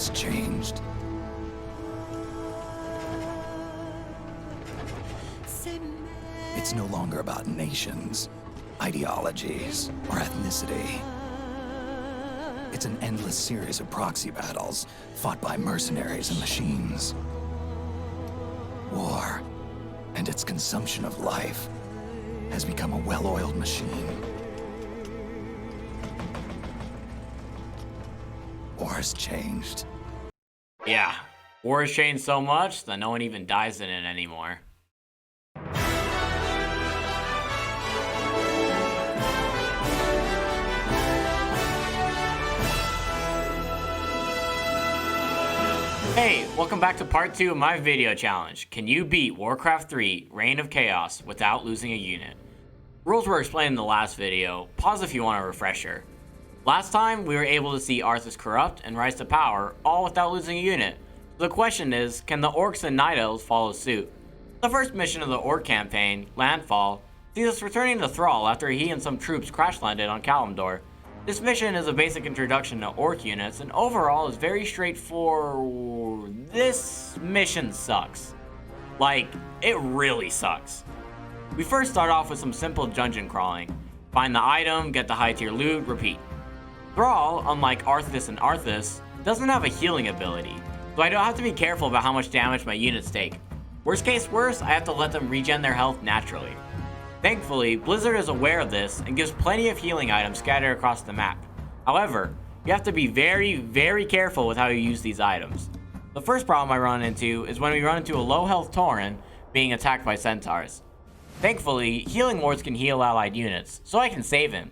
has changed. It's no longer about nations, ideologies, or ethnicity. It's an endless series of proxy battles fought by mercenaries and machines. War and its consumption of life has become a well-oiled machine. War has changed. Yeah, war has changed so much that no one even dies in it anymore. Hey, welcome back to part 2 of my video challenge. Can you beat Warcraft 3 Reign of Chaos without losing a unit? Rules were explained in the last video. Pause if you want a refresher. Last time, we were able to see Arthas corrupt and rise to power, all without losing a unit. So the question is, can the Orcs and Night Elves follow suit? The first mission of the Orc campaign, Landfall, sees us returning to Thrall after he and some troops crash-landed on Kalimdor. This mission is a basic introduction to Orc units, and overall is very straightforward. This mission sucks. Like, it really sucks. We first start off with some simple dungeon crawling. Find the item, get the high tier loot, repeat. Thrall, unlike Arthas and Arthas, doesn't have a healing ability, so I don't have to be careful about how much damage my units take. Worst case worse, I have to let them regen their health naturally. Thankfully, Blizzard is aware of this and gives plenty of healing items scattered across the map. However, you have to be very careful with how you use these items. The first problem I run into is when we run into a low health Tauren being attacked by centaurs. Thankfully, healing wards can heal allied units, so I can save him.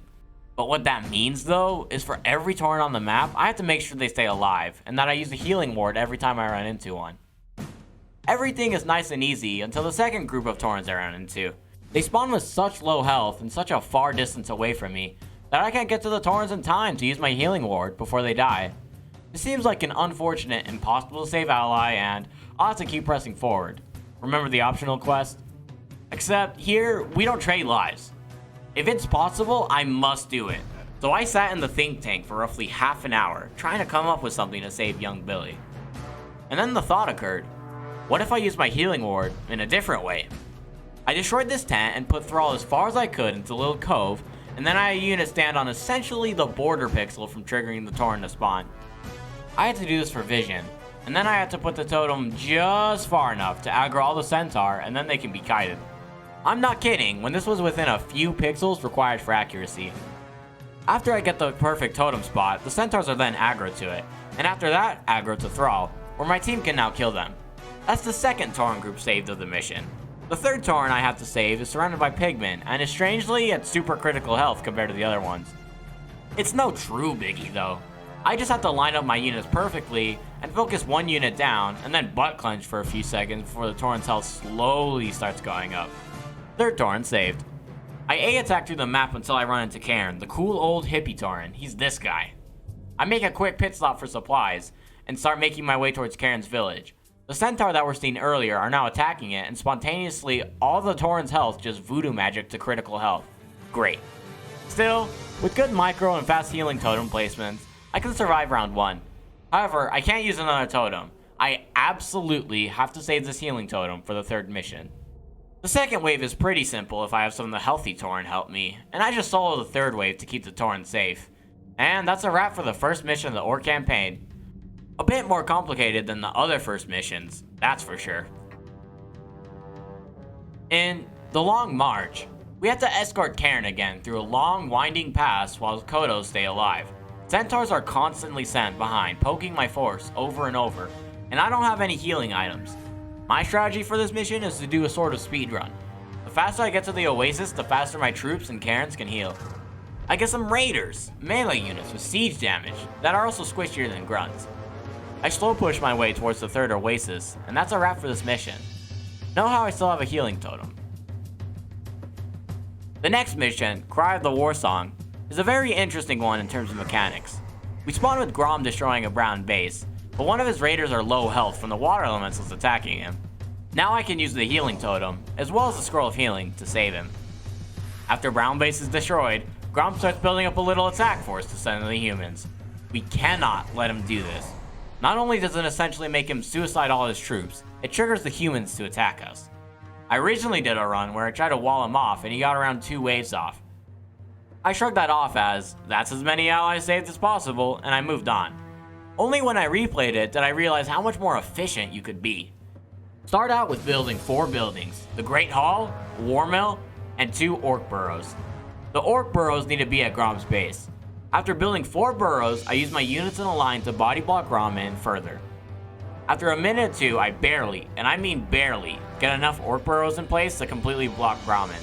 But what that means though, is for every Tauren on the map, I have to make sure they stay alive, and that I use a healing ward every time I run into one. Everything is nice and easy until the second group of Taurens I run into. They spawn with such low health and such a far distance away from me that I can't get to the Taurens in time to use my healing ward before they die. It seems like an unfortunate, impossible to save ally, and I'll have to keep pressing forward. Remember the optional quest? Except here, we don't trade lives. If it's possible, I must do it. So I sat in the think tank for roughly half an hour, trying to come up with something to save young Billy. And then the thought occurred, what if I use my healing ward in a different way? I destroyed this tent and put Thrall as far as I could into the little cove, and then I had a unit stand on essentially the border pixel from triggering the Tauren to spawn. I had to do this for vision, and then I had to put the totem just far enough to aggro all the centaur, and then they can be kited. I'm not kidding when this was within a few pixels required for accuracy. After I get the perfect totem spot, the centaurs are then aggro to it, and after that, aggro to Thrall, where my team can now kill them. That's the second Tauren group saved of the mission. The third Tauren I have to save is surrounded by pigmen, and is strangely at super critical health compared to the other ones. It's no true biggie though. I just have to line up my units perfectly, and focus one unit down, and then butt clench for a few seconds before the Tauren's health slowly starts going up. Third Tauren saved. I A-attack through the map until I run into Cairn, the cool old hippie Tauren. He's this guy. I make a quick pit stop for supplies, and start making my way towards Cairn's village. The centaur that were seen earlier are now attacking it, and spontaneously, all the Tauren's health just voodoo magic to critical health. Great. Still, with good micro and fast healing totem placements, I can survive round 1. However, I can't use another totem. I absolutely have to save this healing totem for the third mission. The second wave is pretty simple if I have some of the healthy Tauren help me, and I just solo the third wave to keep the Tauren safe. And that's a wrap for the first mission of the Orc campaign. A bit more complicated than the other first missions, that's for sure. In The Long March, we have to escort Cairn again through a long winding pass while Kodos stay alive. Centaurs are constantly sent behind, poking my force over and over, and I don't have any healing items. My strategy for this mission is to do a sort of speed run. The faster I get to the Oasis, the faster my troops and Cairns can heal. I get some Raiders, melee units with siege damage, that are also squishier than grunts. I slow push my way towards the third Oasis, and that's a wrap for this mission. Know how I still have a healing totem. The next mission, Cry of the Warsong, is a very interesting one in terms of mechanics. We spawn with Grom destroying a brown base, but one of his raiders are low health from the water elementals attacking him. Now I can use the healing totem, as well as the scroll of healing, to save him. After brown base is destroyed, Grom starts building up a little attack force to send to the humans. We cannot let him do this. Not only does it essentially make him suicide all his troops, it triggers the humans to attack us. I originally did a run where I tried to wall him off and he got around 2 waves off. I shrugged that off as, that's as many allies saved as possible, and I moved on. Only when I replayed it did I realize how much more efficient you could be. Start out with building 4 buildings, the Great Hall, War Mill, and 2 Orc Burrows. The Orc Burrows need to be at Grom's base. After building 4 burrows, I used my units in a line to body block Grom in further. After a minute or 2, I barely, and I mean barely, get enough Orc Burrows in place to completely block Grom in.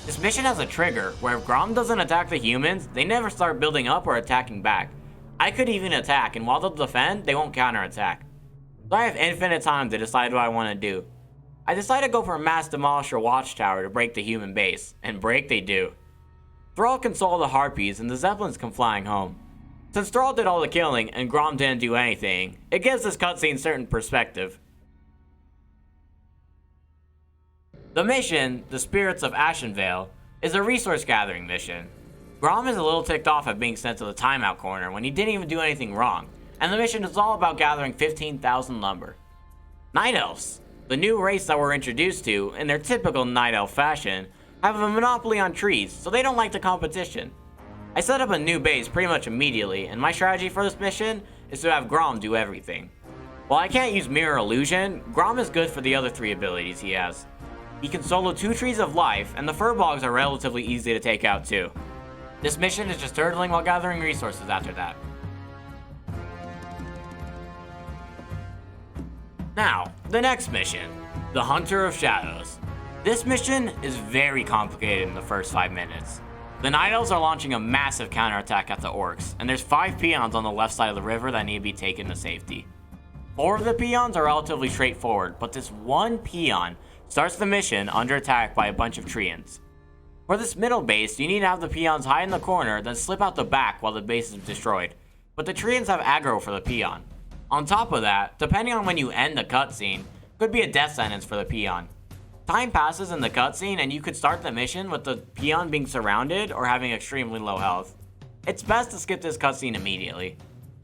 This mission has a trigger, where if Grom doesn't attack the humans, they never start building up or attacking back. I could even attack, and while they'll defend, they won't counterattack. So I have infinite time to decide what I want to do. I decided to go for a mass demolisher watchtower to break the human base, and break they do. Thrall can solve the Harpies and the Zeppelins come flying home. Since Thrall did all the killing and Grom didn't do anything, it gives this cutscene certain perspective. The mission, the Spirits of Ashenvale, is a resource gathering mission. Grom is a little ticked off at being sent to the timeout corner when he didn't even do anything wrong, and the mission is all about gathering 15,000 lumber. Night Elves, the new race that we're introduced to, in their typical Night Elf fashion, have a monopoly on trees, so they don't like the competition. I set up a new base pretty much immediately, and my strategy for this mission is to have Grom do everything. While I can't use Mirror Illusion, Grom is good for the other 3 abilities he has. He can solo 2 Trees of Life, and the Furbolgs are relatively easy to take out too. This mission is just turtling while gathering resources after that. Now, the next mission, the Hunter of Shadows. This mission is very complicated in the first 5 minutes. The Night Elves are launching a massive counterattack at the Orcs, and there's 5 peons on the left side of the river that need to be taken to safety. 4 of the peons are relatively straightforward, but this one peon starts the mission under attack by a bunch of treants. For this middle base, you need to have the peons hide in the corner, then slip out the back while the base is destroyed. But the treants have aggro for the peon. On top of that, depending on when you end the cutscene, could be a death sentence for the peon. Time passes in the cutscene and you could start the mission with the peon being surrounded or having extremely low health. It's best to skip this cutscene immediately.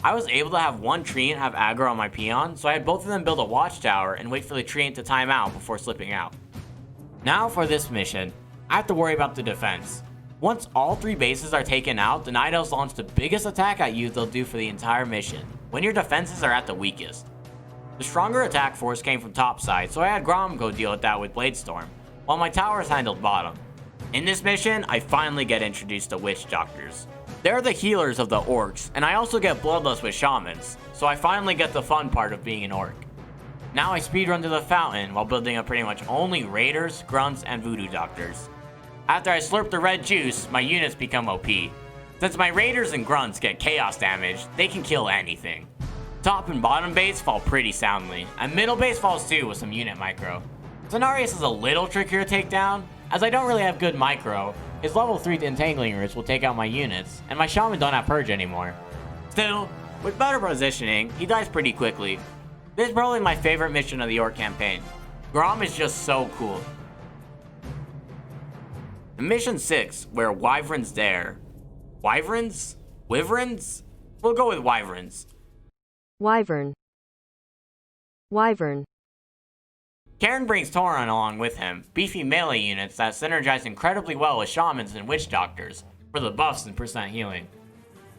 I was able to have one treant have aggro on my peon, so I had both of them build a watchtower and wait for the treant to time out before slipping out. Now for this mission, I have to worry about the defense. Once all 3 bases are taken out, the Night Elves launch the biggest attack at you they'll do for the entire mission, when your defenses are at the weakest. The stronger attack force came from topside, so I had Grom go deal with that with Bladestorm, while my towers handled bottom. In this mission, I finally get introduced to Witch Doctors. They're the healers of the Orcs, and I also get Bloodlust with Shamans, so I finally get the fun part of being an Orc. Now I speedrun to the fountain while building up pretty much only Raiders, Grunts, and Voodoo Doctors. After I slurp the red juice, my units become OP. Since my Raiders and Grunts get chaos damage, they can kill anything. Top and bottom base fall pretty soundly, and middle base falls too with some unit micro. Cenarius is a little trickier to take down, as I don't really have good micro. His level 3 entangling roots will take out my units, and my shaman don't have purge anymore. Still, with better positioning, he dies pretty quickly. This is probably my favorite mission of the Orc campaign. Grom is just so cool. In Mission 6, where Wyverns dare. Wyverns? Wyverns? We'll go with Wyverns. Wyvern. Wyvern. Cairn brings Tauron along with him, beefy melee units that synergize incredibly well with Shamans and Witch Doctors, for the buffs and percent healing.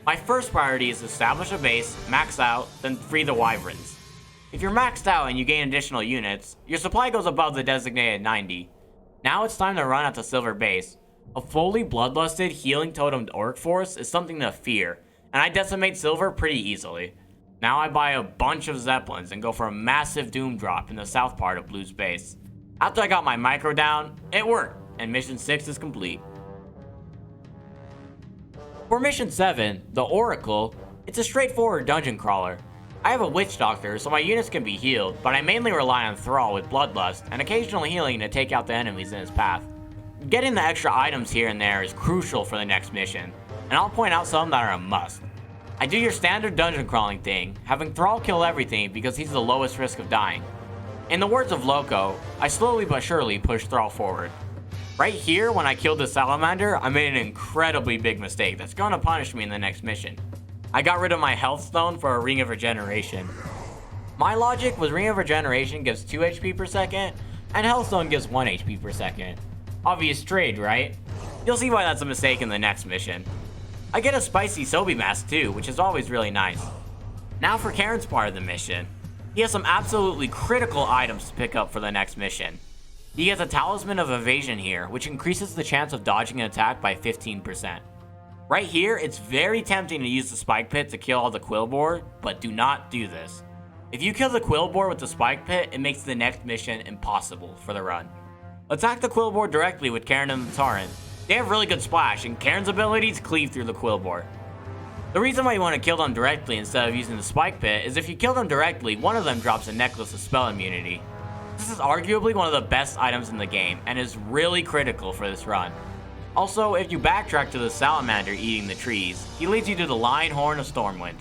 My first priority is to establish a base, max out, then free the Wyverns. If you're maxed out and you gain additional units, your supply goes above the designated 90. Now it's time to run at the silver base. A fully bloodlusted, healing totemed orc force is something to fear, and I decimate silver pretty easily. Now I buy a bunch of Zeppelins and go for a massive doom drop in the south part of Blue's base. After I got my micro down, it worked, and Mission 6 is complete. For Mission 7, the Oracle, it's a straightforward dungeon crawler. I have a Witch Doctor, so my units can be healed, but I mainly rely on Thrall with Bloodlust and occasional healing to take out the enemies in his path. Getting the extra items here and there is crucial for the next mission, and I'll point out some that are a must. I do your standard dungeon crawling thing, having Thrall kill everything because he's the lowest risk of dying. In the words of Loco, I slowly but surely push Thrall forward. Right here, when I killed the Salamander, I made an incredibly big mistake that's gonna punish me in the next mission. I got rid of my health stone for a ring of regeneration. My logic was ring of regeneration gives 2 HP per second, and health stone gives 1 HP per second. Obvious trade, right? You'll see why that's a mistake in the next mission. I get a spicy Sobi mask too, which is always really nice. Now for Karen's part of the mission. He has some absolutely critical items to pick up for the next mission. He gets a Talisman of Evasion here, which increases the chance of dodging an attack by 15%. Right here, it's very tempting to use the Spike Pit to kill all the Quillboar, but do not do this. If you kill the Quillboar with the Spike Pit, it makes the next mission impossible for the run. Attack the Quillboar directly with Karen and the Tauren. They have really good splash, and Karen's abilities cleave through the Quillboar. The reason why you want to kill them directly instead of using the Spike Pit is if you kill them directly, one of them drops a Necklace of Spell Immunity. This is arguably one of the best items in the game, and is really critical for this run. Also, if you backtrack to the Salamander eating the trees, he leads you to the Lion Horn of Stormwind.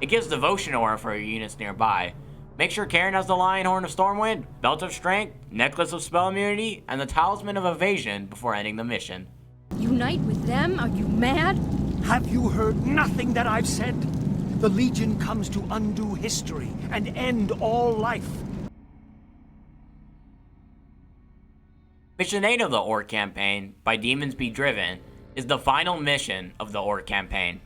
It gives Devotion Aura for your units nearby. Make sure Karen has the Lion Horn of Stormwind, Belt of Strength, Necklace of Spell Immunity, and the Talisman of Evasion before ending the mission. Unite with them? Are you mad? Have you heard nothing that I've said? The Legion comes to undo history and end all life. Mission 8 of the Orc campaign, By Demons Be Driven, is the final mission of the Orc campaign.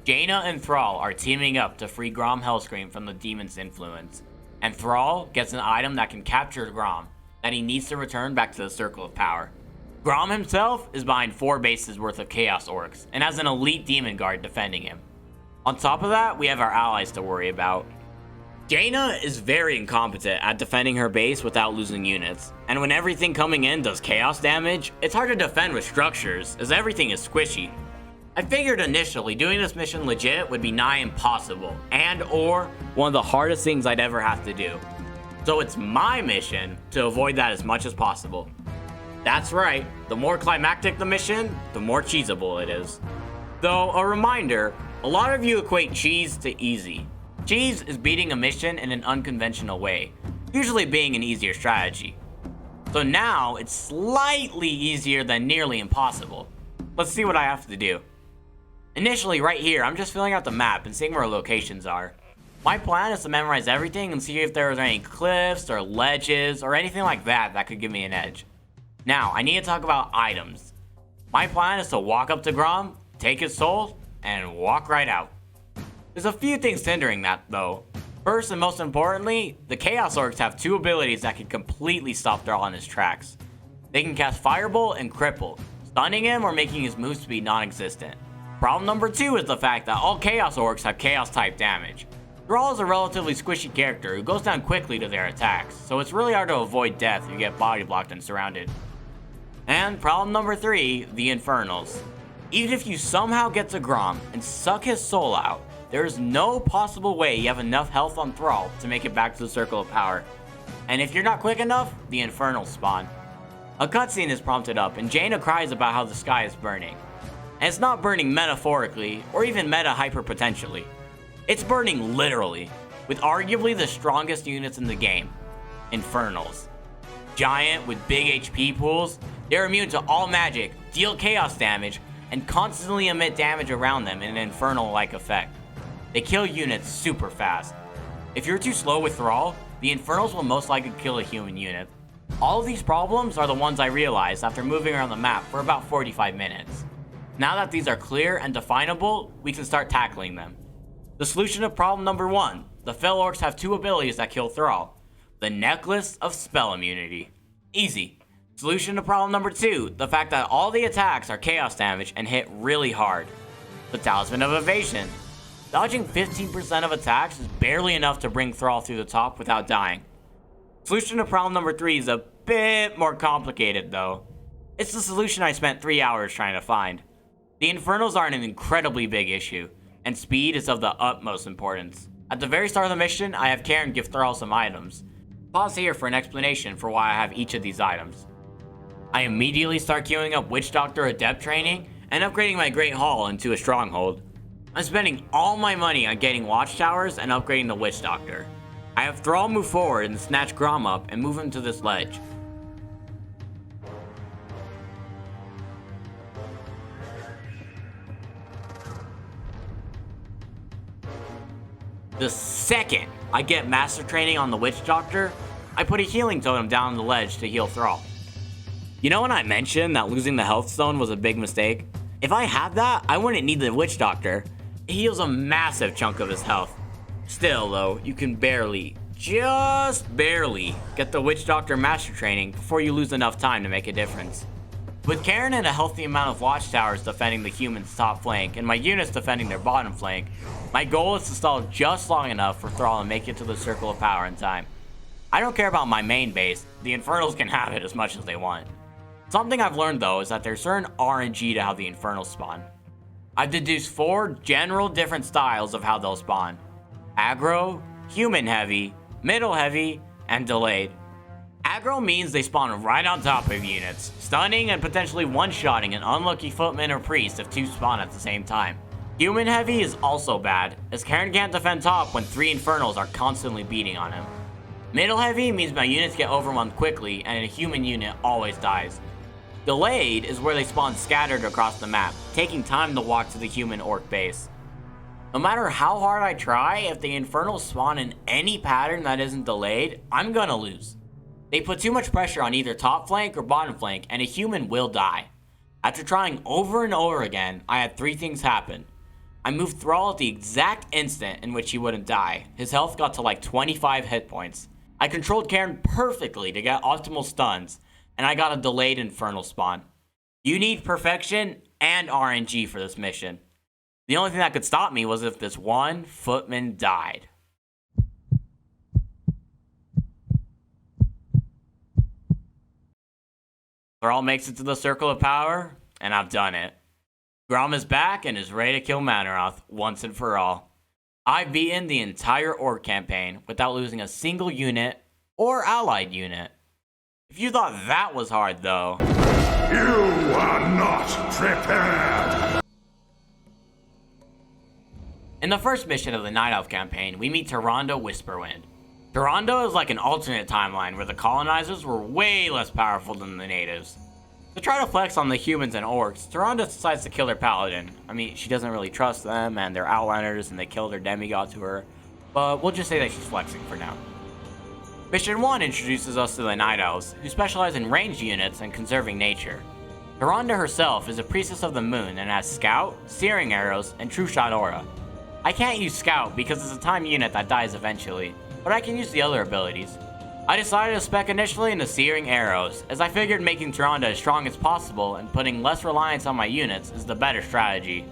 Jaina and Thrall are teaming up to free Grom Hellscream from the demon's influence, and Thrall gets an item that can capture Grom that he needs to return back to the Circle of Power. Grom himself is behind 4 bases worth of Chaos Orcs, and has an elite demon guard defending him. On top of that, we have our allies to worry about. Jaina is very incompetent at defending her base without losing units, and when everything coming in does chaos damage, it's hard to defend with structures, as everything is squishy. I figured initially doing this mission legit would be nigh impossible, and or one of the hardest things I'd ever have to do. So it's my mission to avoid that as much as possible. That's right, the more climactic the mission, the more cheesable it is. Though, a reminder, a lot of you equate cheese to easy. Cheese is beating a mission in an unconventional way, usually being an easier strategy. So now, it's slightly easier than nearly impossible. Let's see what I have to do. Initially, right here, I'm just filling out the map and seeing where locations are. My plan is to memorize everything and see if there's any cliffs or ledges or anything like that that could give me an edge. Now, I need to talk about items. My plan is to walk up to Grom, take his soul, and walk right out. There's a few things hindering that, though. First and most importantly, the Chaos Orcs have 2 abilities that can completely stop Thrall in his tracks. They can cast Firebolt and Cripple, stunning him or making his move speed non-existent. Problem number 2 is the fact that all Chaos Orcs have Chaos-type damage. Thrall is a relatively squishy character who goes down quickly to their attacks, so it's really hard to avoid death if you get body blocked and surrounded. And problem number 3, the Infernals. Even if you somehow get to Grom and suck his soul out, there is no possible way you have enough health on Thrall to make it back to the Circle of Power. And if you're not quick enough, the Infernals spawn. A cutscene is prompted up and Jaina cries about how the sky is burning. And it's not burning metaphorically or even meta hyperpotentially. It's burning literally, with arguably the strongest units in the game, Infernals. Giant with big HP pools, they're immune to all magic, deal chaos damage, and constantly emit damage around them in an Infernal-like effect. They kill units super fast. If you're too slow with Thrall, the Infernals will most likely kill a human unit. All of these problems are the ones I realized after moving around the map for about 45 minutes. Now that these are clear and definable, we can start tackling them. The solution to problem number 1, the Fel Orcs have 2 abilities that kill Thrall. The Necklace of Spell Immunity. Easy. Solution to problem number 2, the fact that all the attacks are chaos damage and hit really hard. The Talisman of Evasion. Dodging 15% of attacks is barely enough to bring Thrall through the top without dying. Solution to problem number 3 is a bit more complicated though. It's the solution I spent 3 hours trying to find. The Infernals are an incredibly big issue, and speed is of the utmost importance. At the very start of the mission, I have Karen give Thrall some items. Pause here for an explanation for why I have each of these items. I immediately start queuing up Witch Doctor Adept training and upgrading my Great Hall into a Stronghold. I'm spending all my money on getting Watchtowers and upgrading the Witch Doctor. I have Thrall move forward and snatch Grom up and move him to this ledge. The second I get master training on the Witch Doctor, I put a healing totem down the ledge to heal Thrall. You know when I mentioned that losing the health stone was a big mistake? If I had that, I wouldn't need the Witch Doctor. It heals a massive chunk of his health. Still though, you can barely, just barely, get the Witch Doctor master training before you lose enough time to make a difference. With Karen and a healthy amount of watchtowers defending the humans' top flank and my units defending their bottom flank, my goal is to stall just long enough for Thrall to make it to the Circle of Power in time. I don't care about my main base, the Infernals can have it as much as they want. Something I've learned though is that there's certain RNG to how the Infernals spawn. I've deduced 4 general different styles of how they'll spawn. Aggro, human heavy, middle heavy, and delayed. Aggro means they spawn right on top of units, stunning and potentially one-shotting an unlucky footman or priest if 2 spawn at the same time. Human heavy is also bad, as Karen can't defend top when 3 Infernals are constantly beating on him. Middle heavy means my units get overwhelmed quickly and a human unit always dies. Delayed is where they spawn scattered across the map, taking time to walk to the human orc base. No matter how hard I try, if the Infernals spawn in any pattern that isn't delayed, I'm gonna lose. They put too much pressure on either top flank or bottom flank, and a human will die. After trying over and over again, I had 3 things happen. I moved Thrall at the exact instant in which he wouldn't die. His health got to like 25 hit points. I controlled Karen perfectly to get optimal stuns, and I got a delayed Infernal spawn. You need perfection and RNG for this mission. The only thing that could stop me was if this one footman died. Thrall makes it to the Circle of Power, and I've done it. Grom is back and is ready to kill Mannoroth once and for all. I've beaten the entire Orc campaign without losing a single unit or allied unit. If you thought that was hard though... You are not prepared! In the first mission of the Night Elf campaign, we meet Tyrande Whisperwind. Tyrande is like an alternate timeline where the colonizers were way less powerful than the natives. To try to flex on the humans and orcs, Tyrande decides to kill their paladin. I mean, she doesn't really trust them, and they're outlanders, and they killed their demigod to her. But we'll just say that she's flexing for now. Mission 1 introduces us to the Night Elves, who specialize in ranged units and conserving nature. Tyrande herself is a priestess of the moon and has Scout, Searing Arrows, and True Shot Aura. I can't use Scout because it's a time unit that dies eventually, but I can use the other abilities. I decided to spec initially into Searing Arrows, as I figured making Tyrande as strong as possible and putting less reliance on my units is the better strategy.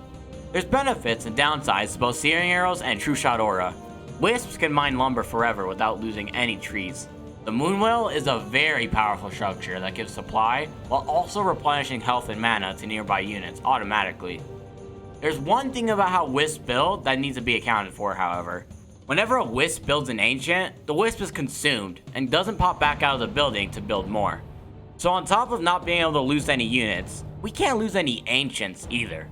There's benefits and downsides to both Searing Arrows and True Shot Aura. Wisps can mine lumber forever without losing any trees. The Moonwell is a very powerful structure that gives supply, while also replenishing health and mana to nearby units automatically. There's one thing about how Wisps build that needs to be accounted for, however. Whenever a Wisp builds an Ancient, the Wisp is consumed and doesn't pop back out of the building to build more. So on top of not being able to lose any units, we can't lose any Ancients either.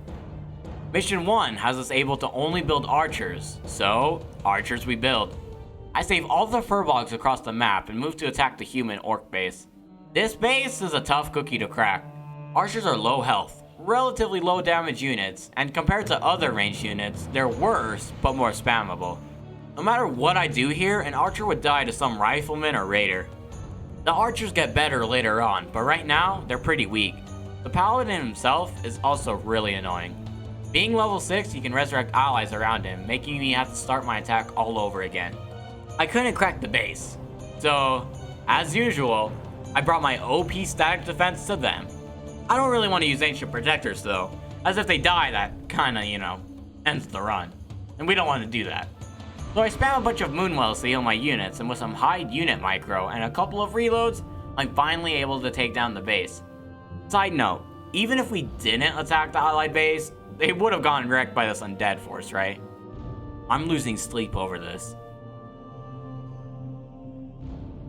Mission 1 has us able to only build archers, so archers we build. I save all the furbolgs across the map and move to attack the human orc base. This base is a tough cookie to crack. Archers are low health, relatively low damage units, and compared to other ranged units, they're worse but more spammable. No matter what I do here, an archer would die to some rifleman or raider. The archers get better later on, but right now, they're pretty weak. The paladin himself is also really annoying. Being level 6, he can resurrect allies around him, making me have to start my attack all over again. I couldn't crack the base, so, as usual, I brought my OP static defense to them. I don't really want to use Ancient Protectors though, as if they die that kinda, ends the run. And we don't want to do that. So I spam a bunch of Moonwells to heal my units, and with some high unit micro and a couple of reloads, I'm finally able to take down the base. Side note, even if we didn't attack the allied base, they would have gotten wrecked by this undead force, right? I'm losing sleep over this.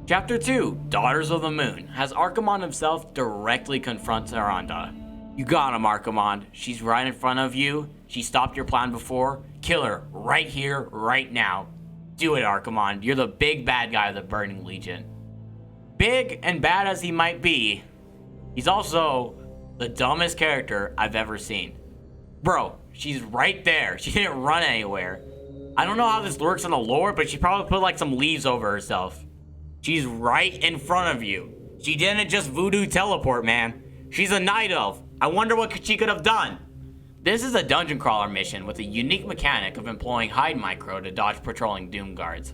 Chapter 2, Daughters of the Moon, has Archimonde himself directly confront Tyrande. You got him, Archimonde. She's right in front of you. She stopped your plan before. Kill her right here, right now. Do it, Archimonde. You're the big bad guy of the Burning Legion. Big and bad as he might be, he's also the dumbest character I've ever seen. Bro, she's right there. She didn't run anywhere. I don't know how this works in the lore, but she probably put like some leaves over herself. She's right in front of you. She didn't just voodoo teleport, man. She's a night elf. I wonder what she could have done. This is a dungeon crawler mission with a unique mechanic of employing hide micro to dodge patrolling doom guards.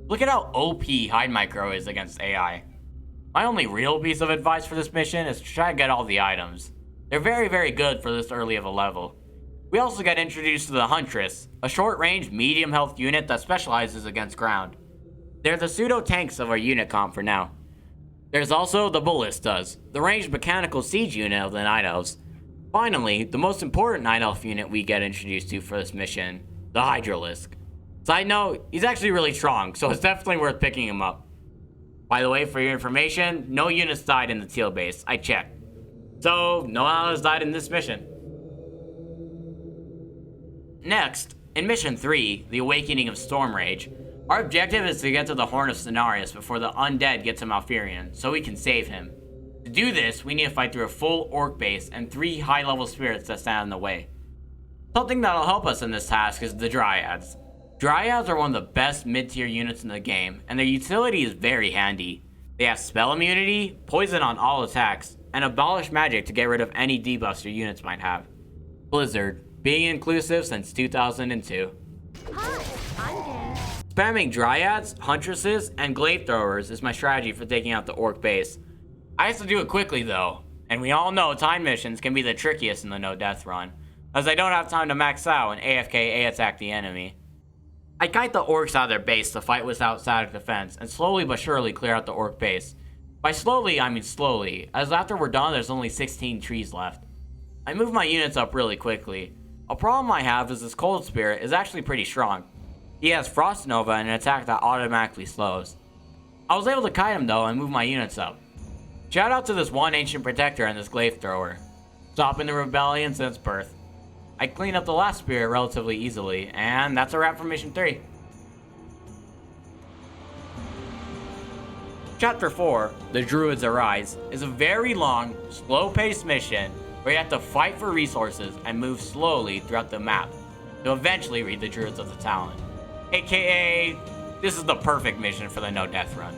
Look at how OP hide micro is against AI. My only real piece of advice for this mission is to try to get all the items. They're very good for this early of a level. We also get introduced to the Huntress, a short-range, medium-health unit that specializes against ground. They're the pseudo-tanks of our unit comp for now. There's also the Ballistas, the ranged mechanical siege unit of the Night Elves. Finally, the most important Night Elf unit we get introduced to for this mission, the Hydralisk. Side note, he's actually really strong, so it's definitely worth picking him up. By the way, for your information, no units died in the Teal base. I checked. So, no allies died in this mission. Next, in Mission 3, the Awakening of Stormrage, our objective is to get to the Horn of Cenarius before the undead get to Malfurion, so we can save him. To do this, we need to fight through a full orc base and 3 high-level spirits that stand in the way. Something that'll help us in this task is the Dryads. Dryads are one of the best mid-tier units in the game, and their utility is very handy. They have spell immunity, poison on all attacks, and abolish magic to get rid of any debuffs your units might have. Blizzard, being inclusive since 2002. Hi, I'm Dan. Spamming Dryads, Huntresses, and Glaive Throwers is my strategy for taking out the orc base. I have to do it quickly though, and we all know time missions can be the trickiest in the no death run, as I don't have time to max out and AFK A-attack the enemy. I kite the orcs out of their base to fight without static defense, and slowly but surely clear out the orc base. By slowly, I mean slowly, as after we're done there's only 16 trees left. I move my units up really quickly. A problem I have is this Cold Spirit is actually pretty strong. He has Frost Nova and an attack that automatically slows. I was able to kite him though and move my units up. Shout out to this one Ancient Protector and this Glaive Thrower, stopping the rebellion since birth. I cleaned up the last spirit relatively easily, and that's a wrap for Mission 3. Chapter 4, The Druids Arise, is a very long, slow-paced mission where you have to fight for resources and move slowly throughout the map to eventually reach the Druids of the Talon. AKA, this is the perfect mission for the no-death run.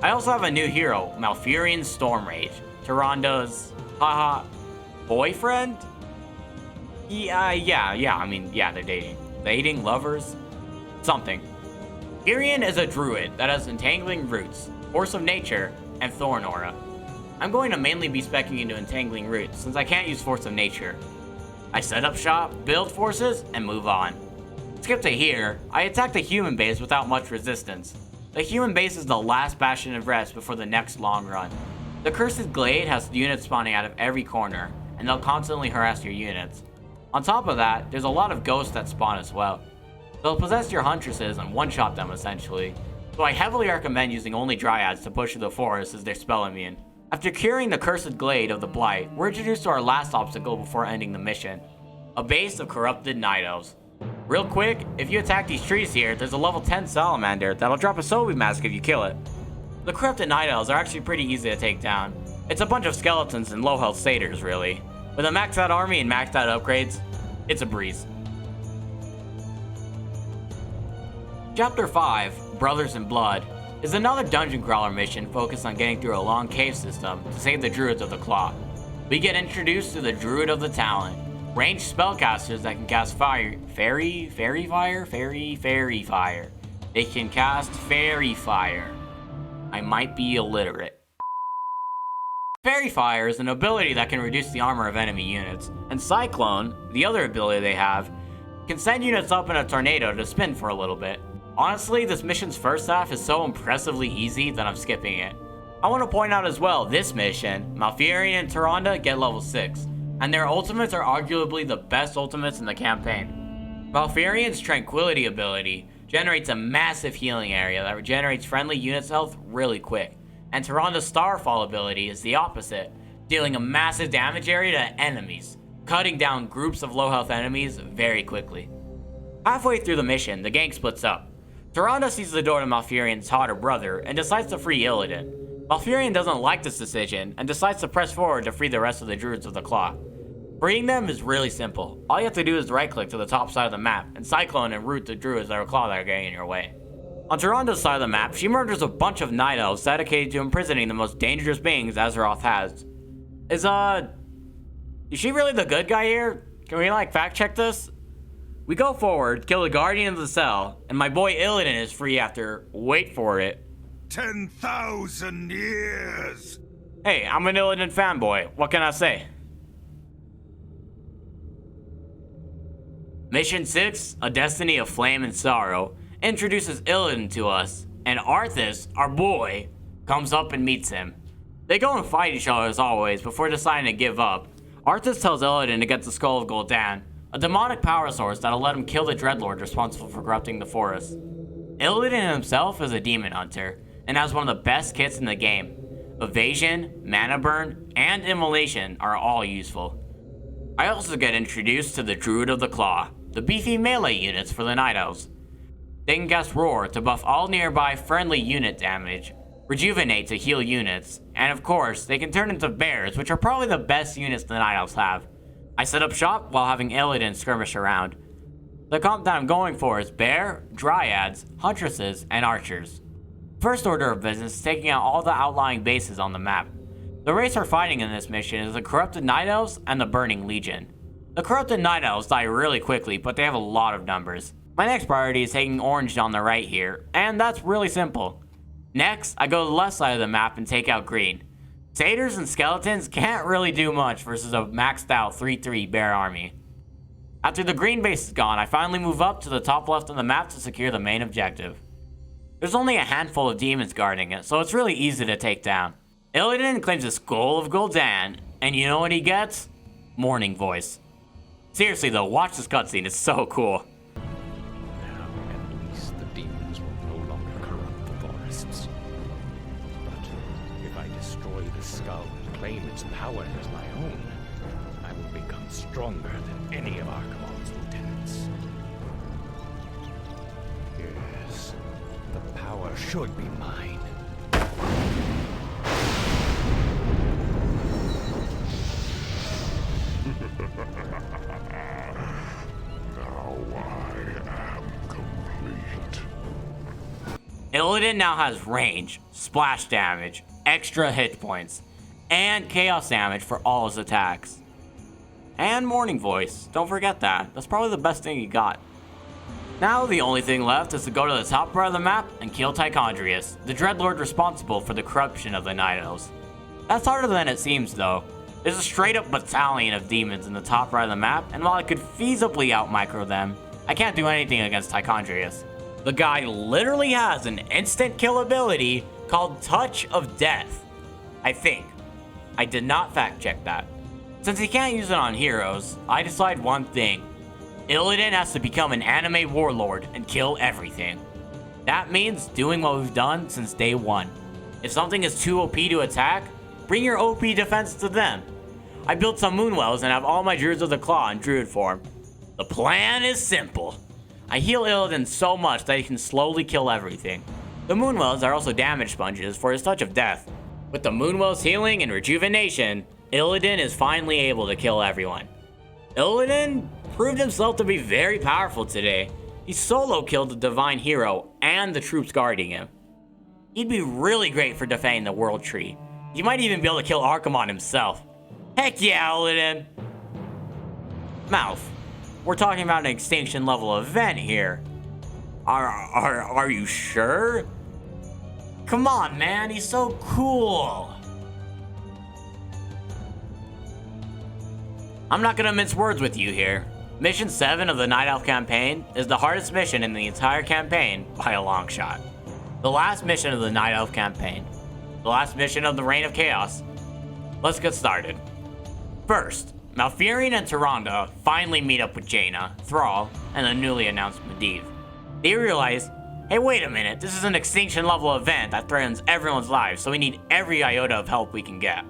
I also have a new hero, Malfurion Stormrage, Tyranda's, boyfriend? Yeah, they're dating. Dating, lovers, something. Tyrion is a druid that has Entangling Roots, Force of Nature, and Thorn Aura. I'm going to mainly be speccing into Entangling Roots since I can't use Force of Nature. I set up shop, build forces, and move on. Skip to here, I attack the human base without much resistance. The human base is the last bastion of rest before the next long run. The Cursed Glade has units spawning out of every corner, and they'll constantly harass your units. On top of that, there's a lot of ghosts that spawn as well. They'll possess your Huntresses and one-shot them essentially, so I heavily recommend using only Dryads to push through the forest as they're spell immune. After curing the Cursed Glade of the Blight, we're introduced to our last obstacle before ending the mission, a base of corrupted Night Elves. Real quick, if you attack these trees here, there's a level 10 Salamander that'll drop a Sobi Mask if you kill it. The corrupted Night Elves are actually pretty easy to take down. It's a bunch of skeletons and low health satyrs really. With a maxed out army and maxed out upgrades, it's a breeze. Chapter 5, Brothers in Blood, is another dungeon crawler mission focused on getting through a long cave system to save the Druids of the Claw. We get introduced to the Druid of the Talon, ranged spellcasters that can cast fire. Fairy fire. They can cast fairy fire. I might be illiterate. Fairy Fire is an ability that can reduce the armor of enemy units, and Cyclone, the other ability they have, can send units up in a tornado to spin for a little bit. Honestly, this mission's first half is so impressively easy that I'm skipping it. I want to point out as well, this mission, Malfurion and Tyrande get level 6, and their ultimates are arguably the best ultimates in the campaign. Malfurion's Tranquility ability generates a massive healing area that regenerates friendly units' health really quick. And Tyranda's Starfall ability is the opposite, dealing a massive damage area to enemies, cutting down groups of low health enemies very quickly. Halfway through the mission, the gang splits up. Tyrande sees the door to Malfurion's hotter brother and decides to free Illidan. Malfurion doesn't like this decision and decides to press forward to free the rest of the Druids of the Claw. Freeing them is really simple. All you have to do is right click to the top side of the map and cyclone and root the druids that are claw that are getting in your way. On Taranda's side of the map, she murders a bunch of night elves dedicated to imprisoning the most dangerous beings Azeroth has. Is she really the good guy here? Can we fact check this? We go forward, kill the guardian of the cell, and my boy Illidan is free after, wait for it, 10,000 years! Hey, I'm an Illidan fanboy. What can I say? Mission 6, A Destiny of Flame and Sorrow, introduces Illidan to us, and Arthas, our boy, comes up and meets him. They go and fight each other as always before deciding to give up. Arthas tells Illidan to get the Skull of Gul'dan, a demonic power source that'll let him kill the Dreadlord responsible for corrupting the forest. Illidan himself is a demon hunter, and has one of the best kits in the game. Evasion, Mana Burn, and Immolation are all useful. I also get introduced to the Druid of the Claw, the beefy melee units for the Night Elves. They can cast Roar to buff all nearby friendly unit damage, Rejuvenate to heal units, and of course, they can turn into bears, which are probably the best units the Night Elves have. I set up shop while having Illidan skirmish around. The comp that I'm going for is Bear, Dryads, Huntresses, and Archers. First order of business is taking out all the outlying bases on the map. The race we're fighting in this mission is the Corrupted Night Elves and the Burning Legion. The Corrupted Night Elves die really quickly, but they have a lot of numbers. My next priority is taking Orange on the right here, and that's really simple. Next, I go to the left side of the map and take out Green. Satyrs and Skeletons can't really do much versus a maxed out 3-3 Bear army. After the green base is gone, I finally move up to the top left of the map to secure the main objective. There's only a handful of demons guarding it, so it's really easy to take down. Illidan claims the Skull of Gul'dan, and you know what he gets? Morning Voice. Seriously though, watch this cutscene, it's so cool. Now at least the demons will no longer corrupt the forests. But if I destroy the skull and claim its power as my own, I will become stronger than any of Archimonde's lieutenants. Yes, the power should be mine. Now I am complete. Illidan now has range, splash damage, extra hit points, and chaos damage for all his attacks. And Morning Voice, don't forget that. That's probably the best thing he got. Now the only thing left is to go to the top part of the map and kill Tychondrius, the Dreadlord responsible for the corruption of the Night Elves. That's harder than it seems though. There's a straight up battalion of demons in the top right of the map, and while I could feasibly out-micro them, I can't do anything against Tychondrius. The guy literally has an instant kill ability called Touch of Death. I think. I did not fact check that. Since he can't use it on heroes, I decide one thing. Illidan has to become an anime warlord and kill everything. That means doing what we've done since day one. If something is too OP to attack, bring your OP defense to them. I built some Moonwells and have all my Druids of the Claw in Druid form. The plan is simple. I heal Illidan so much that he can slowly kill everything. The Moonwells are also damage sponges for his Touch of Death. With the Moonwell's healing and rejuvenation, Illidan is finally able to kill everyone. Illidan proved himself to be very powerful today. He solo killed the Divine Hero and the troops guarding him. He'd be really great for defending the World Tree. He might even be able to kill Archimonde himself. Heck yeah, Illidan! Mouth, we're talking about an extinction level event here. Are you sure? Come on, man, he's so cool. I'm not gonna mince words with you here. Mission 7 of the Night Elf campaign is the hardest mission in the entire campaign by a long shot. The last mission of the Night Elf campaign. The last mission of the Reign of Chaos. Let's get started. First, Malfurion and Tyrande finally meet up with Jaina, Thrall, and the newly announced Medivh. They realize, hey wait a minute, this is an extinction level event that threatens everyone's lives, so we need every iota of help we can get.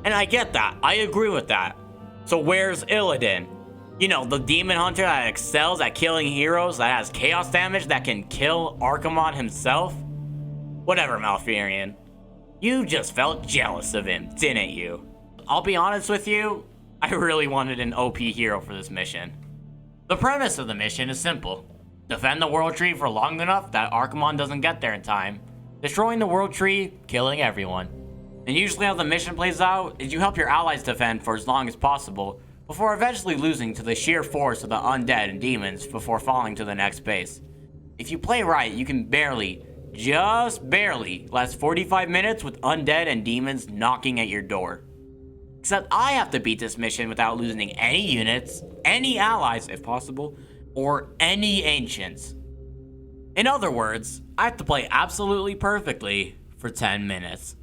And I get that, I agree with that. So where's Illidan? You know, the demon hunter that excels at killing heroes, that has chaos damage, that can kill Archimonde himself? Whatever, Malfurion. You just felt jealous of him, didn't you? I'll be honest with you, I really wanted an OP hero for this mission. The premise of the mission is simple. Defend the World Tree for long enough that Archimon doesn't get there in time, destroying the World Tree, killing everyone. And usually how the mission plays out is you help your allies defend for as long as possible, before eventually losing to the sheer force of the undead and demons before falling to the next base. If you play right, you can barely, just barely, last 45 minutes with undead and demons knocking at your door. Except I have to beat this mission without losing any units, any allies if possible, or any ancients. In other words, I have to play absolutely perfectly for 10 minutes.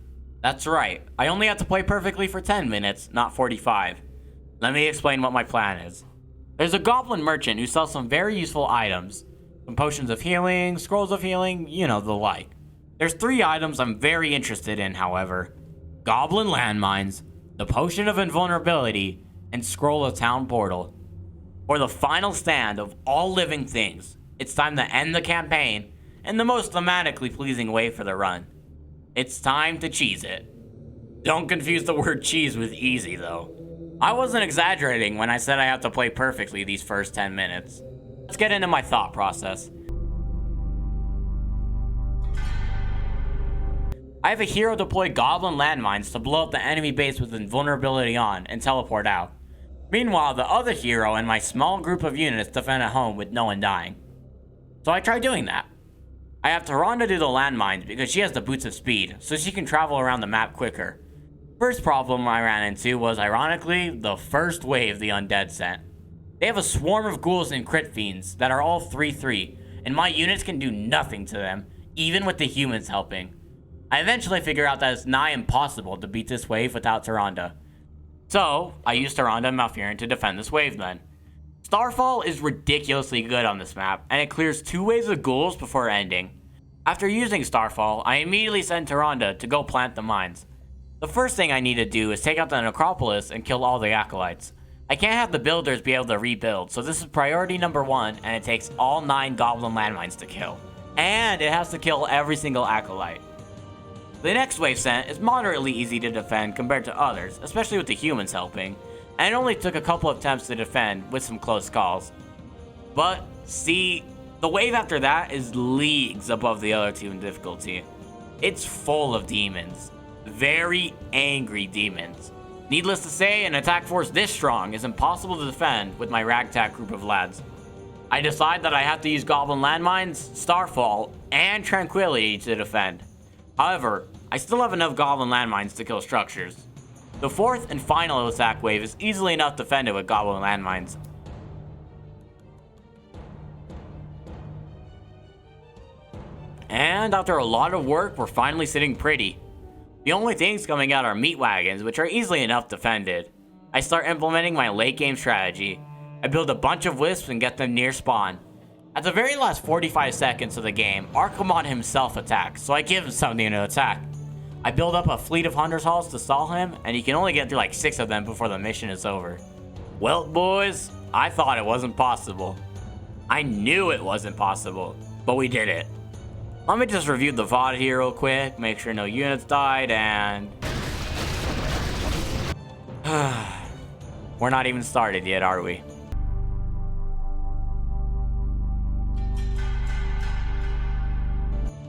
That's right, I only have to play perfectly for 10 minutes, not 45. Let me explain what my plan is. There's a goblin merchant who sells some very useful items. Some potions of healing, scrolls of healing, you know, the like. There's 3 items I'm very interested in, however. Goblin landmines, the potion of invulnerability, and scroll of town portal. For the final stand of all living things, it's time to end the campaign in the most thematically pleasing way for the run. It's time to cheese it. Don't confuse the word cheese with easy though. I wasn't exaggerating when I said I have to play perfectly these first 10 minutes. Let's get into my thought process. I have a hero deploy goblin landmines to blow up the enemy base with invulnerability on and teleport out. Meanwhile, the other hero and my small group of units defend at home with no one dying. So I try doing that. I have Tyrande do the landmines because she has the boots of speed, so she can travel around the map quicker. First problem I ran into was, ironically, the first wave the undead sent. They have a swarm of ghouls and crit fiends that are all 3-3, and my units can do nothing to them, even with the humans helping. I eventually figure out that it's nigh impossible to beat this wave without Tyrande. So, I use Tyrande and Malfurion to defend this wave then. Starfall is ridiculously good on this map, and it clears 2 waves of ghouls before ending. After using Starfall, I immediately send Tyrande to go plant the mines. The first thing I need to do is take out the Necropolis and kill all the Acolytes. I can't have the builders be able to rebuild, so this is priority number 1, and it takes all 9 Goblin landmines to kill. And it has to kill every single Acolyte. The next wave sent is moderately easy to defend compared to others, especially with the humans helping, and it only took a couple of attempts to defend with some close calls. But, see, the wave after that is leagues above the other 2 in difficulty. It's full of demons. Very angry demons. Needless to say, an attack force this strong is impossible to defend with my ragtag group of lads. I decide that I have to use Goblin landmines, Starfall, and Tranquility to defend. However, I still have enough Goblin landmines to kill structures. The 4th and final attack wave is easily enough defended with Goblin landmines. And after a lot of work, we're finally sitting pretty. The only things coming out are meat wagons, which are easily enough defended. I start implementing my late game strategy. I build a bunch of wisps and get them near spawn. At the very last 45 seconds of the game, Archimon himself attacks, so I give him something to attack. I build up a fleet of Hunter's Halls to stall him, and he can only get through like 6 of them before the mission is over. Well, boys, I thought it wasn't possible. I knew it wasn't possible, but we did it. Let me just review the VOD here real quick, make sure no units died, and... we're not even started yet, are we?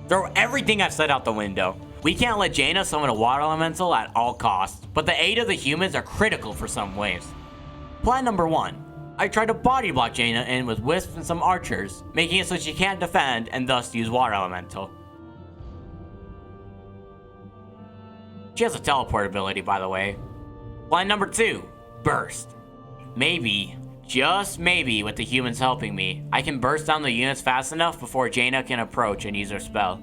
Throw everything I've said out the window. We can't let Jaina summon a water elemental at all costs, but the aid of the humans are critical for some waves. Plan number 1. I try to body block Jaina in with wisps and some archers, making it so she can't defend and thus use water elemental. She has a teleport ability, by the way. Plan number 2. Burst. Maybe, just maybe, with the humans helping me, I can burst down the units fast enough before Jaina can approach and use her spell.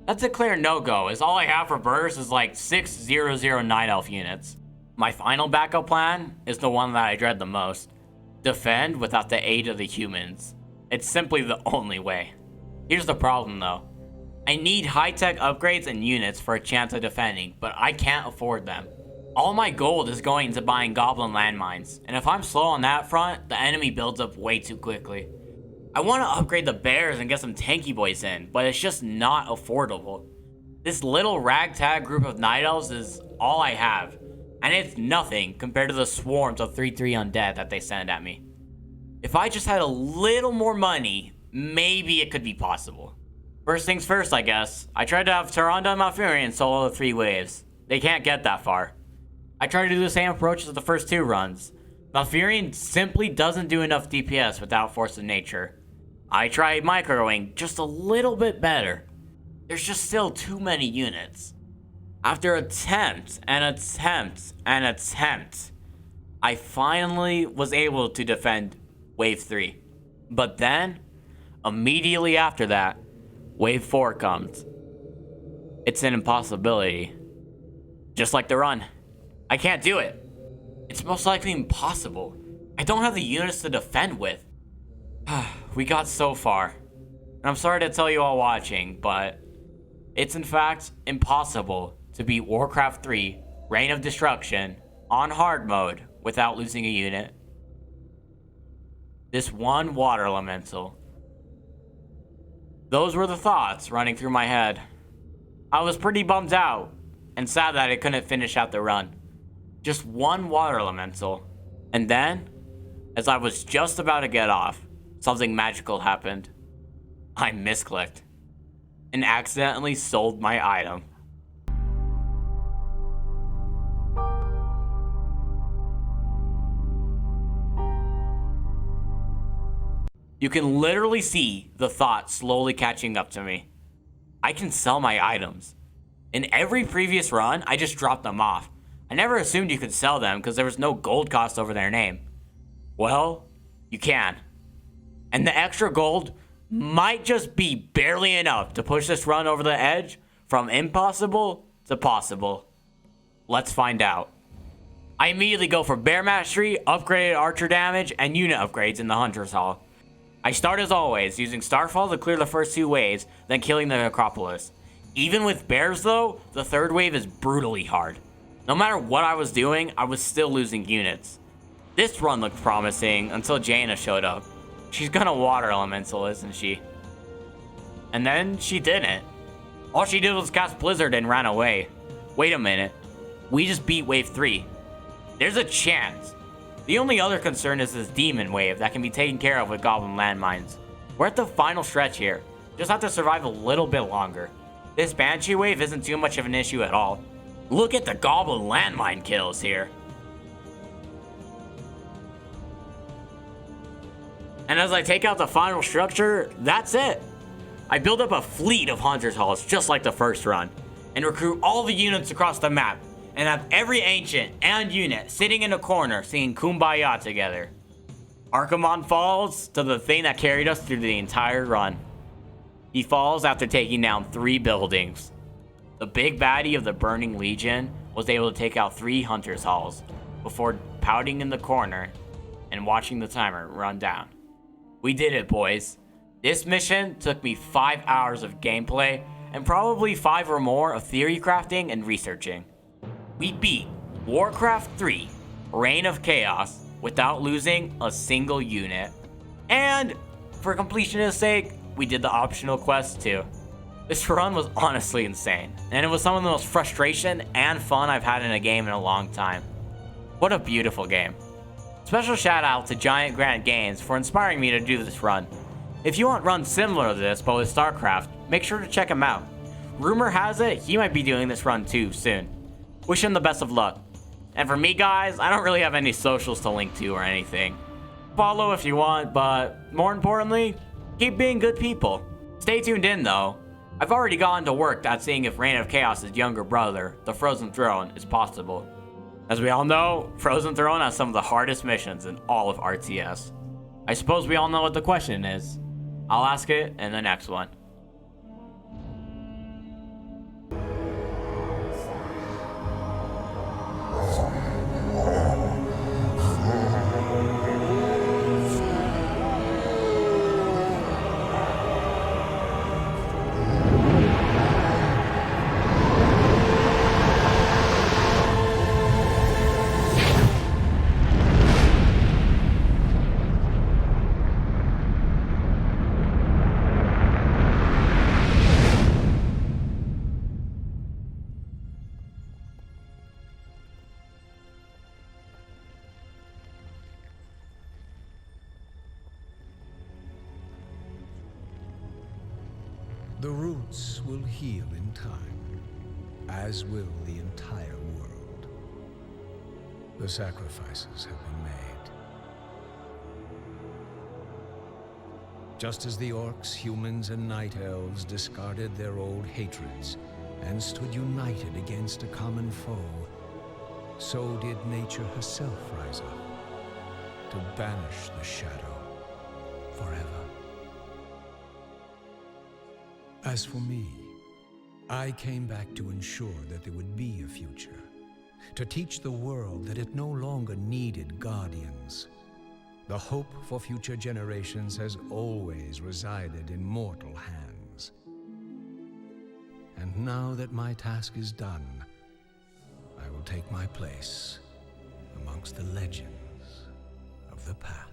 That's a clear no-go, as all I have for burst is like 6,009 Night Elf units. My final backup plan is the one that I dread the most. Defend without the aid of the humans. It's simply the only way. Here's the problem though. I need high-tech upgrades and units for a chance of defending, but I can't afford them. All my gold is going into buying Goblin landmines, and if I'm slow on that front, the enemy builds up way too quickly. I want to upgrade the bears and get some tanky boys in, but it's just not affordable. This little ragtag group of Night Elves is all I have. And it's nothing compared to the swarms of 3/3 undead that they send at me. If I just had a little more money, maybe it could be possible. First things first, I guess. I tried to have Tyrande and Malfurion solo the 3 waves. They can't get that far. I tried to do the same approach as the first 2 runs. Malfurion simply doesn't do enough DPS without Force of Nature. I tried microing just a little bit better. There's just still too many units. After attempt and attempt and attempt, I finally was able to defend Wave 3. But then, immediately after that, Wave 4 comes. It's an impossibility. Just like the run. I can't do it. It's most likely impossible. I don't have the units to defend with. We got so far. And I'm sorry to tell you all watching, but it's in fact impossible to beat Warcraft 3 Reign of Destruction on hard mode without losing a unit. This one water elemental. Those were the thoughts running through my head. I was pretty bummed out and sad that I couldn't finish out the run. Just one water elemental. And then, as I was just about to get off, something magical happened. I misclicked and accidentally sold my item. You can literally see the thought slowly catching up to me. I can sell my items. In every previous run, I just dropped them off. I never assumed you could sell them because there was no gold cost over their name. Well, you can. And the extra gold might just be barely enough to push this run over the edge from impossible to possible. Let's find out. I immediately go for Bear Mastery, upgraded archer damage, and unit upgrades in the Hunter's Hall. I start as always, using Starfall to clear the first 2 waves, then killing the Necropolis. Even with bears though, the 3rd wave is brutally hard. No matter what I was doing, I was still losing units. This run looked promising until Jaina showed up. She's gonna water elemental, isn't she? And then she didn't. All she did was cast Blizzard and ran away. Wait a minute. We just beat wave 3. There's a chance. The only other concern is this demon wave that can be taken care of with goblin landmines. We're at the final stretch here. Just have to survive a little bit longer. This banshee wave isn't too much of an issue at all. Look at the goblin landmine kills here. And as I take out the final structure, that's it. I build up a fleet of Hunter's Halls just like the first run, and recruit all the units across the map, and have every ancient and unit sitting in a corner singing Kumbaya together. Archimonde falls to the thing that carried us through the entire run. He falls after taking down 3 buildings. The big baddie of the Burning Legion was able to take out 3 Hunter's Halls before pouting in the corner and watching the timer run down. We did it, boys. This mission took me 5 hours of gameplay and probably 5 or more of theory crafting and researching. We beat Warcraft 3 Reign of Chaos without losing a single unit. And for completionist's sake, we did the optional quest too. This run was honestly insane, and it was some of the most frustration and fun I've had in a game in a long time. What a beautiful game. Special shout out to Giant Grant Games for inspiring me to do this run. If you want runs similar to this but with StarCraft, make sure to check him out. Rumor has it he might be doing this run too soon. Wish him the best of luck. And for me guys, I don't really have any socials to link to or anything. Follow if you want, but more importantly, keep being good people. Stay tuned in though. I've already gone to work at seeing if Reign of Chaos' younger brother, the Frozen Throne, is possible. As we all know, Frozen Throne has some of the hardest missions in all of RTS. I suppose we all know what the question is. I'll ask it in the next one. The roots will heal in time, as will the entire world. The sacrifices have been made. Just as the orcs, humans, and night elves discarded their old hatreds and stood united against a common foe, so did nature herself rise up to banish the shadow forever. As for me, I came back to ensure that there would be a future, to teach the world that it no longer needed guardians. The hope for future generations has always resided in mortal hands. And now that my task is done, I will take my place amongst the legends of the past.